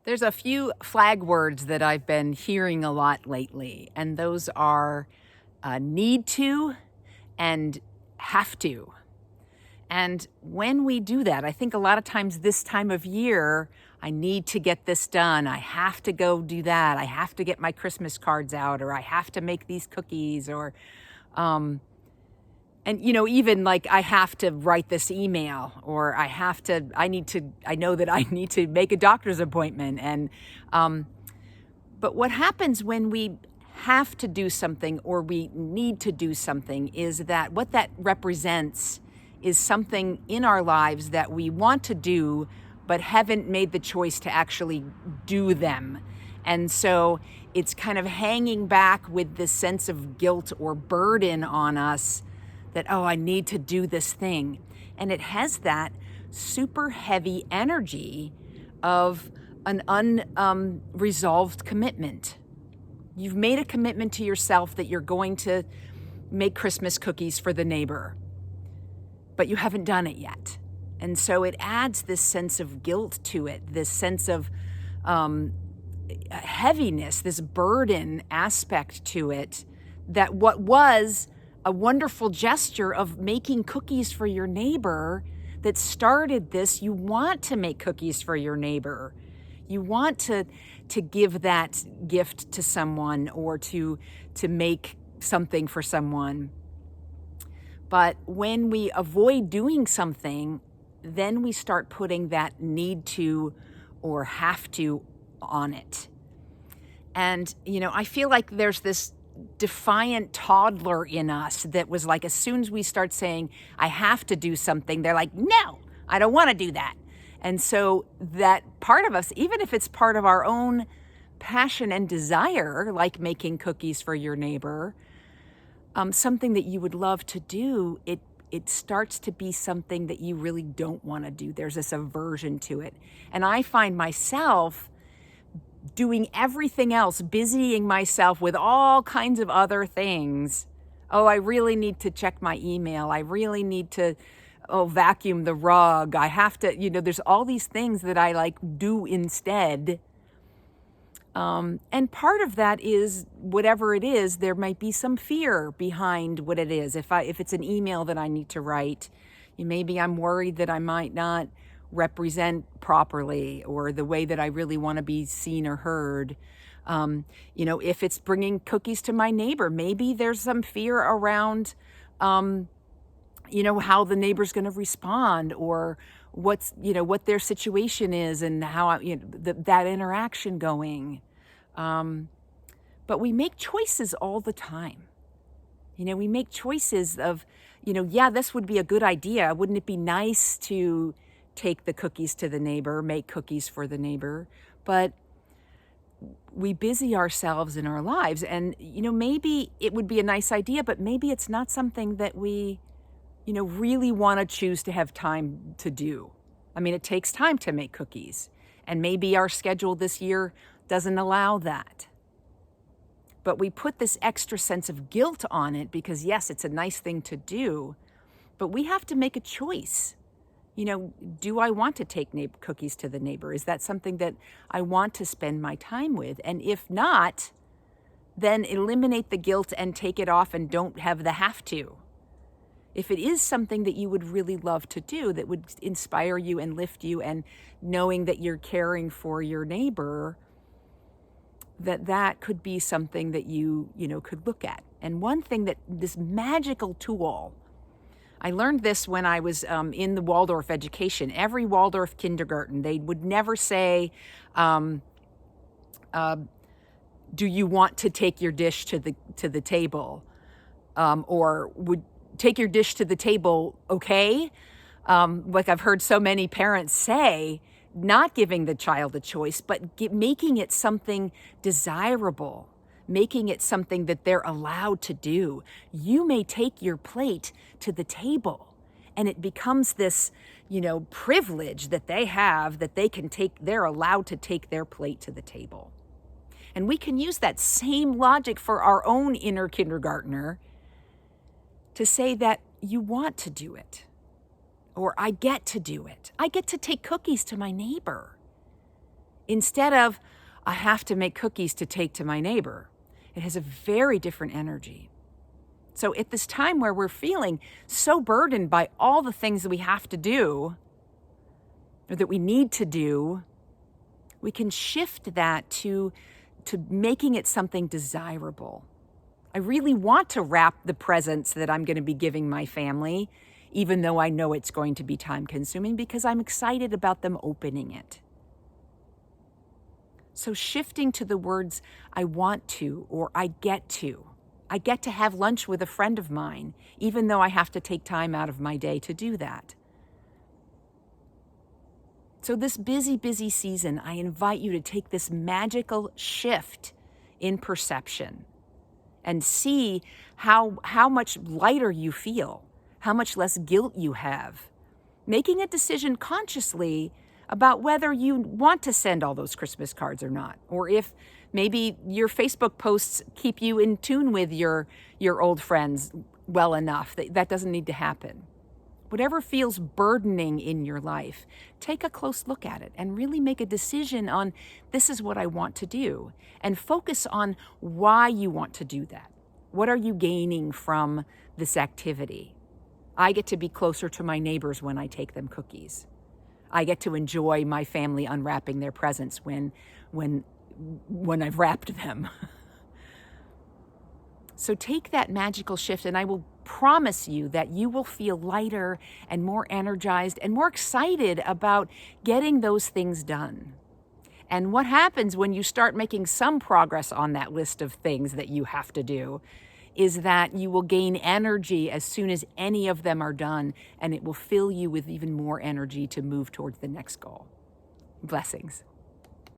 There's a few flag words that I've been hearing a lot lately, and those are need to and have to. And when we do that, I think a lot of times this time of year, I need to get this done. I have to go do that. I have to get my Christmas cards out, or I have to make these cookies, or um, and even like I have to write this email, or I know that I need to make a doctor's appointment. And but what happens when we have to do something or we need to do something is that what that represents is something in our lives that we want to do but haven't made the choice to actually do them. And so it's kind of hanging back with this sense of guilt or burden on us that, oh, I need to do this thing. And it has that super heavy energy of an unresolved commitment. You've made a commitment to yourself that you're going to make Christmas cookies for the neighbor, but you haven't done it yet. And so it adds this sense of guilt to it, this sense of heaviness, this burden aspect to it, that what was a wonderful gesture of making cookies for your neighbor that started this, you want to make cookies for your neighbor. You want to give that gift to someone or to make something for someone. But when we avoid doing something, then we start putting that need to or have to on it. And, I feel like there's this defiant toddler in us that was like, as soon as we start saying, I have to do something, they're like, no, I don't want to do that. And so that part of us, even if it's part of our own passion and desire, like making cookies for your neighbor, something that you would love to do, it starts to be something that you really don't want to do. There's this aversion to it. And I find myself doing everything else, busying myself with all kinds of other things. Oh, I really need to check my email. I really need to vacuum the rug. I have to, there's all these things that I like do instead. And part of that is whatever it is, there might be some fear behind what it is. If it's an email that I need to write, maybe I'm worried that I might not represent properly or the way that I really want to be seen or heard. If it's bringing cookies to my neighbor, maybe there's some fear around, how the neighbor's going to respond, or what their situation is and how that interaction going. But we make choices all the time. We make choices of, yeah, this would be a good idea. Wouldn't it be nice to take the cookies to the neighbor, make cookies for the neighbor? But we busy ourselves in our lives, and maybe it would be a nice idea, but maybe it's not something that we really want to choose to have time to do. I mean, it takes time to make cookies, and maybe our schedule this year doesn't allow that. But we put this extra sense of guilt on it because, yes, it's a nice thing to do, but we have to make a choice. Do I want to take cookies to the neighbor? Is that something that I want to spend my time with? And if not, then eliminate the guilt and take it off and don't have the have to. If it is something that you would really love to do, that would inspire you and lift you, and knowing that you're caring for your neighbor, that could be something that you could look at. And one thing that this magical tool, I learned this when I was in the Waldorf education. Every Waldorf kindergarten, they would never say, do you want to take your dish to the table? Or would take your dish to the table, okay? Like I've heard so many parents say, not giving the child a choice, but making it something desirable, making it something that they're allowed to do. You may take your plate to the table, and it becomes this, privilege that they have, that they're allowed to take their plate to the table. And we can use that same logic for our own inner kindergartner to say that you want to do it, or I get to do it. I get to take cookies to my neighbor. instead of, I have to make cookies to take to my neighbor. It has a very different energy. So at this time where we're feeling so burdened by all the things that we have to do, or that we need to do, we can shift that to making it something desirable. I really want to wrap the presents that I'm going to be giving my family, even though I know it's going to be time consuming, because I'm excited about them opening it. So shifting to the words, I want to, or I get to. I get to have lunch with a friend of mine, even though I have to take time out of my day to do that. So this busy, busy season, I invite you to take this magical shift in perception and see how much lighter you feel, how much less guilt you have. Making a decision consciously about whether you want to send all those Christmas cards or not, or if maybe your Facebook posts keep you in tune with your old friends well enough that doesn't need to happen. Whatever feels burdening in your life, take a close look at it and really make a decision on, this is what I want to do, and focus on why you want to do that. What are you gaining from this activity? I get to be closer to my neighbors when I take them cookies. I get to enjoy my family unwrapping their presents when I've wrapped them. So take that magical shift, and I will promise you that you will feel lighter and more energized and more excited about getting those things done. And what happens when you start making some progress on that list of things that you have to do is that you will gain energy as soon as any of them are done, and it will fill you with even more energy to move towards the next goal. Blessings.